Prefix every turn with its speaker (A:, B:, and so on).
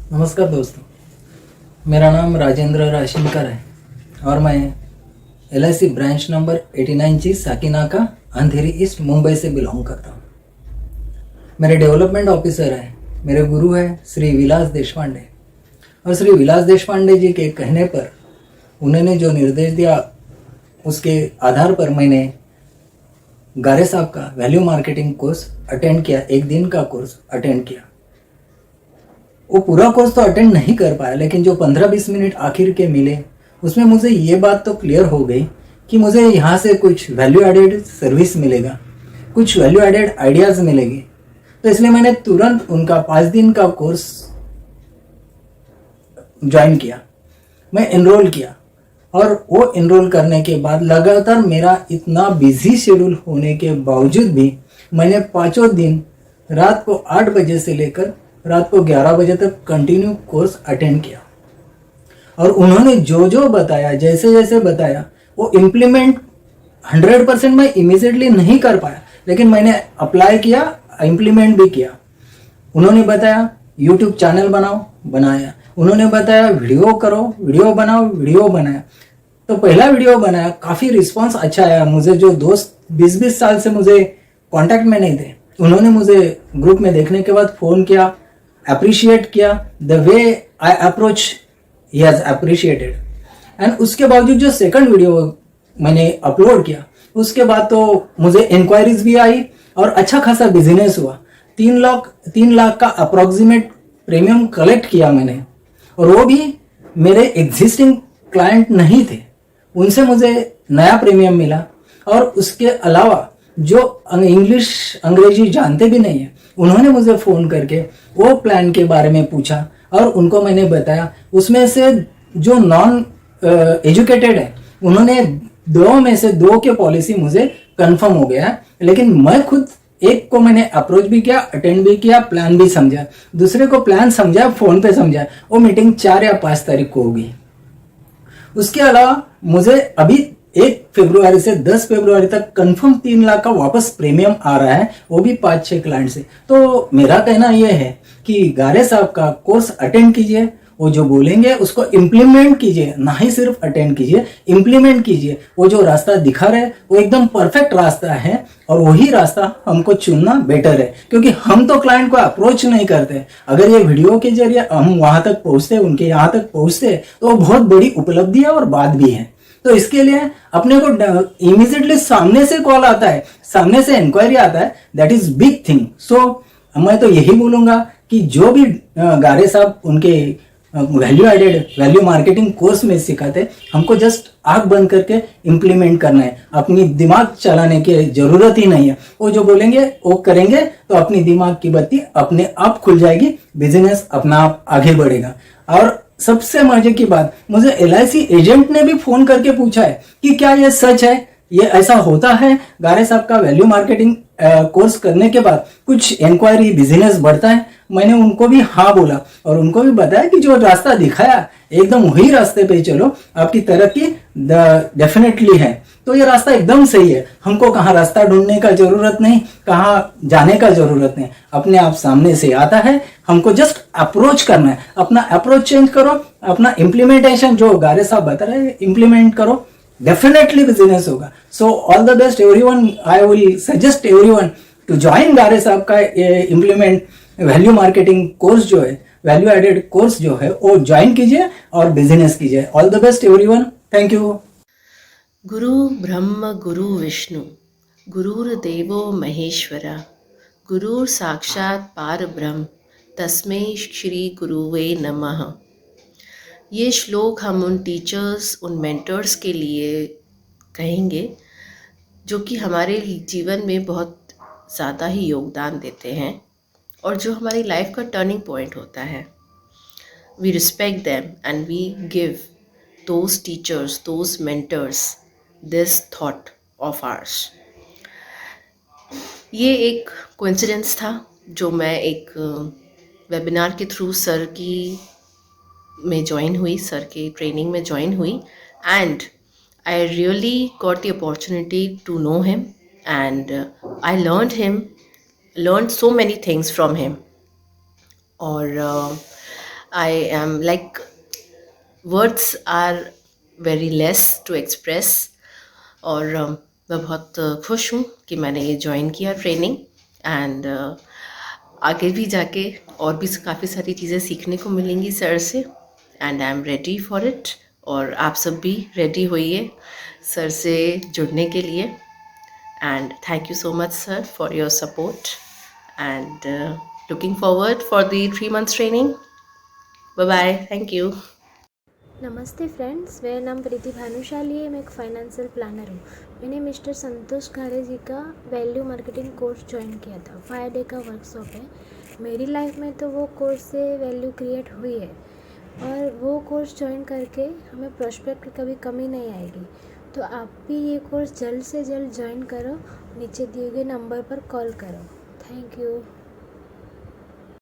A: नमस्कार दोस्तों, मेरा नाम राजेंद्र राशिनकर है और मैं LIC ब्रांच नंबर 89 जी साकीनाका अंधेरी ईस्ट मुंबई से बिलोंग करता हूँ। मेरे डेवलपमेंट ऑफिसर हैं, मेरे गुरु हैं श्री विलास देशपांडे। और श्री विलास देशपांडे जी के कहने पर उन्होंने जो निर्देश दिया उसके आधार पर मैंने गारे साहब का वैल्यू मार्केटिंग कोर्स अटेंड किया। 1 दिन का कोर्स अटेंड किया। वो पूरा कोर्स तो अटेंड नहीं कर पाया, लेकिन जो 15-20 मिनट आखिर के मिले उसमें मुझे ये बात तो क्लियर हो गई कि मुझे यहाँ से कुछ वैल्यू एडेड सर्विस मिलेगा, कुछ वैल्यू एडेड आइडियाज़ मिलेगी। तो इसलिए मैंने तुरंत उनका 5 दिन का कोर्स ज्वाइन किया, मैं एनरोल किया। और वो एनरोल करने के बाद लगातार मेरा इतना बिजी शेड्यूल होने के बावजूद भी मैंने 5 दिन रात को 8 बजे से लेकर रात को 11 बजे तक कंटिन्यू कोर्स अटेंड किया। और उन्होंने जो जो बताया, जैसे जैसे बताया, वो इम्प्लीमेंट 100% मैं इमीडिएटली नहीं कर पाया, लेकिन मैंने अप्लाई किया, इम्प्लीमेंट भी किया। उन्होंने बताया यूट्यूब चैनल बनाओ, बनाया। उन्होंने बताया वीडियो करो, वीडियो बनाओ, वीडियो बनाया। तो पहला वीडियो बनाया, काफ़ी रिस्पांस अच्छा आया। मुझे जो दोस्त 20-20 साल से मुझे कांटेक्ट में नहीं थे, उन्होंने मुझे ग्रुप में देखने के बाद फ़ोन किया, अप्रिशिएट किया। The way I approach he has appreciated. And उसके बावजूद जो सेकंड वीडियो मैंने अपलोड किया, उसके बाद तो मुझे इंक्वायरीज भी आई और अच्छा खासा बिजनेस हुआ। 3 लाख का अप्रोक्सीमेट प्रीमियम कलेक्ट किया मैंने, और वो भी मेरे एग्जिस्टिंग क्लाइंट नहीं थे, उनसे मुझे नया प्रीमियम मिला। और उसके अलावा जो इंग्लिश अंग्रेजी जानते भी नहीं है, उन्होंने मुझे फ़ोन करके वो प्लान के बारे में पूछा और उनको मैंने बताया। उसमें से जो नॉन एजुकेटेड है, उन्होंने 2 में से 2 के पॉलिसी मुझे कंफर्म हो गया है, लेकिन मैं खुद एक को मैंने अप्रोच भी किया, अटेंड भी किया, प्लान भी समझा। दूसरे को प्लान समझा, फ़ोन पे समझा। वो मीटिंग 4 या 5 तारीख को होगी। उसके अलावा मुझे अभी 1 फरवरी से 10 फरवरी तक कंफर्म 3 लाख का वापस प्रीमियम आ रहा है, वो भी 5-6 क्लाइंट से। तो मेरा कहना यह है कि गारे साहब का कोर्स अटेंड कीजिए, वो जो बोलेंगे उसको इम्प्लीमेंट कीजिए, ना ही सिर्फ अटेंड कीजिए, इम्प्लीमेंट कीजिए। वो जो रास्ता दिखा रहे वो एकदम परफेक्ट रास्ता है, और वही रास्ता हमको चुनना बेटर है, क्योंकि हम तो क्लाइंट को अप्रोच नहीं करते। अगर ये वीडियो के जरिए हम वहां तक पहुंचते, उनके यहाँ तक पहुंचते, तो वो बहुत बड़ी उपलब्धि है और बात भी है। तो इसके लिए अपने को इमीडिएटली सामने से कॉल आता है, सामने से इंक्वायरी आता है, दैट इज बिग थिंग। सो मैं तो यही बोलूंगा कि जो भी गारे साहब उनके value added value marketing course में सिखाते, हमको जस्ट आंख बंद करके इम्प्लीमेंट करना है। अपनी दिमाग चलाने की जरूरत ही नहीं है। वो जो बोलेंगे वो करेंगे, तो अपनी दिमाग की बत्ती अपने आप खुल जाएगी, बिजनेस अपना आप आगे बढ़ेगा। और सबसे मजे की बात, मुझे LIC एजेंट ने भी फोन करके पूछा है कि क्या ये सच है, ये ऐसा होता है, गारे साहब का वैल्यू मार्केटिंग कोर्स करने के बाद कुछ इंक्वायरी, बिजनेस बढ़ता है। मैंने उनको भी हाँ बोला और उनको भी बताया कि जो रास्ता दिखाया एकदम वही रास्ते पे चलो, आपकी तरक्की डेफिनेटली है। तो ये रास्ता एकदम सही है। हमको कहाँ रास्ता ढूंढने का जरूरत नहीं, कहाँ जाने का जरूरत नहीं, अपने आप सामने से आता है। हमको जस्ट अप्रोच करना है। अपना अप्रोच चेंज करो, अपना इम्प्लीमेंटेशन जो गारे साहब बता रहे हैं इम्प्लीमेंट करो, डेफिनेटली बिजनेस होगा। So all the best everyone. I will suggest everyone to join Gare sahab का इम्प्लीमेंट वैल्यू मार्केटिंग कोर्स जो है, वैल्यू एडेड कोर्स जो है, वो ज्वाइन कीजिए और बिजनेस कीजिए। All the best everyone. Thank you.
B: गुरु ब्रह्म गुरु विष्णु गुरुर्देवो महेश्वरा गुरुर साक्षात पार ब्रह्म तस्मै श्री गुरुवे नमः। ये श्लोक हम उन टीचर्स, उन मेंटर्स के लिए कहेंगे जो कि हमारे जीवन में बहुत ज़्यादा ही योगदान देते हैं और जो हमारी लाइफ का टर्निंग पॉइंट होता है। We respect them and we give those teachers, those mentors this thought of ours. ये एक कोइंसिडेंस था जो मैं एक वेबिनार के थ्रू सर के ट्रेनिंग में ज्वाइन हुई, and I really got the opportunity to know him and I learn so many things from him. और I am like, words are very less to express. और मैं बहुत खुश हूँ कि मैंने ये ज्वाइन किया ट्रेनिंग, एंड आगे भी जाके और भी काफ़ी सारी चीज़ें सीखने को मिलेंगी सर से, and I am ready for it. और आप सब भी रेडी होइए सर से जुड़ने के लिए। And thank you so much sir for your support, and looking forward for the 3 months training. Bye bye, thank you.
C: नमस्ते फ्रेंड्स, मेरा नाम प्रीति भानुशाली है। मैं एक फाइनेंशियल प्लानर हूँ। मैंने मिस्टर संतोष खारे जी का वैल्यू मार्केटिंग कोर्स ज्वाइन किया था। 5 डे का वर्कशॉप है। मेरी लाइफ में तो वो कोर्स से वैल्यू क्रिएट हुई है, और वो कोर्स ज्वाइन करके हमें प्रोस्पेक्ट की कभी कमी नहीं आएगी। तो आप भी ये कोर्स जल्द से जल्द ज्वाइन करो। नीचे दिए गए नंबर पर कॉल करो। Thank you.